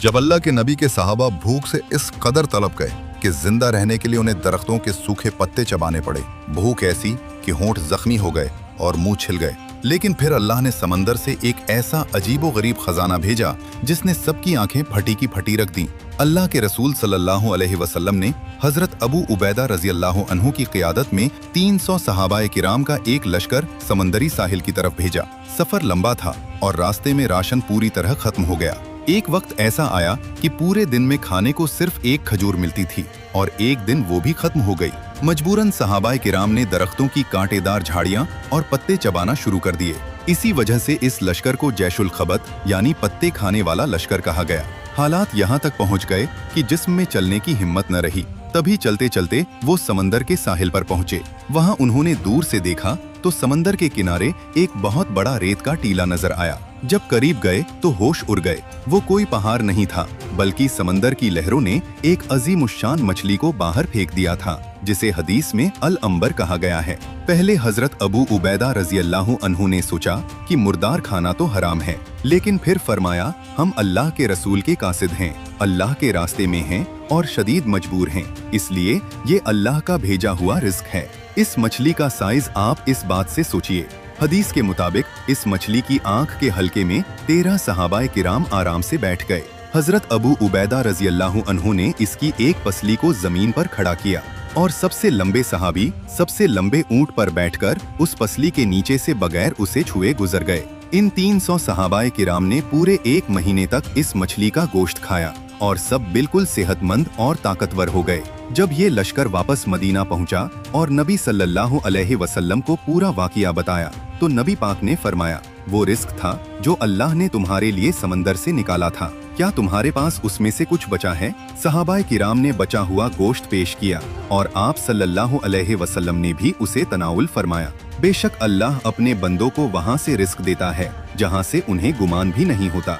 जब अल्लाह के नबी के सहाबा भूख से इस कदर तलब गए कि जिंदा रहने के लिए उन्हें दरख्तों के सूखे पत्ते चबाने पड़े, भूख ऐसी कि होंठ जख्मी हो गए और मुंह छिल गए। लेकिन फिर अल्लाह ने समंदर से एक ऐसा अजीबोगरीब खजाना भेजा जिसने सबकी आंखें फटी की फटी रख दी। अल्लाह के रसूल सल्लल्लाहु अलैहि वसल्लम ने हजरत अबू उबैदा रजी अल्लाह अन्हु की क़ियादत में 300 सहाबाए किराम का एक लश्कर समंदरी साहिल की तरफ भेजा। सफर लंबा था और रास्ते में राशन पूरी तरह खत्म हो गया। एक वक्त ऐसा आया कि पूरे दिन में खाने को सिर्फ एक खजूर मिलती थी और एक दिन वो भी खत्म हो गई। मजबूरन सहाबाए किराम ने दरख्तों की कांटेदार झाड़ियां और पत्ते चबाना शुरू कर दिए। इसी वजह से इस लश्कर को जैशुल खबत यानी पत्ते खाने वाला लश्कर कहा गया। हालात यहाँ तक पहुँच गए कि जिस्म में चलने की हिम्मत न रही। तभी चलते चलते वो समंदर के साहिल पर पहुँचे। वहाँ उन्होंने दूर से देखा तो समंदर के किनारे एक बहुत बड़ा रेत का टीला नजर आया। जब करीब गए तो होश उड़ गए। वो कोई पहाड़ नहीं था बल्कि समंदर की लहरों ने एक अजीमुश्शान मछली को बाहर फेंक दिया था, जिसे हदीस में अल अंबर कहा गया है। पहले हजरत अबू उबैदा रजी अल्लाह अन्हु ने सोचा कि मुर्दार खाना तो हराम है, लेकिन फिर फरमाया, हम अल्लाह के रसूल के कासिद हैं, अल्लाह के रास्ते में हैं और शदीद मजबूर हैं, इसलिए ये अल्लाह का भेजा हुआ रिस्क है। इस मछली का साइज आप इस बात से सोचिए। हदीस के मुताबिक इस मछली की आंख के हलके में 13 सहाबाए किराम आराम से बैठ गए। हजरत अबू उबैदा रजी अल्लाह अन्हु ने इसकी एक पसली को जमीन पर खड़ा किया और सबसे लंबे सहाबी सबसे लंबे ऊंट पर बैठकर उस पसली के नीचे से बगैर उसे छुए गुजर गए। इन 300 सहाबाए किराम ने पूरे 1 महीने तक इस मछली का गोश्त खाया और सब बिल्कुल सेहतमंद और ताकतवर हो गए। जब ये लश्कर वापस मदीना पहुंचा और नबी सल्लल्लाहु अलैहि वसल्लम को पूरा वाकिया बताया तो नबी पाक ने फरमाया, वो रिस्क था जो अल्लाह ने तुम्हारे लिए समंदर से निकाला था, क्या तुम्हारे पास उसमें से कुछ बचा है? सहाबाए किराम ने बचा हुआ गोश्त पेश किया और आप सल्लल्लाहु अलैहि वसल्लम ने भी उसे तनाउल फरमाया। बेशक अल्लाह अपने बंदों को वहाँ से रिस्क देता है जहाँ से उन्हें गुमान भी नहीं होता।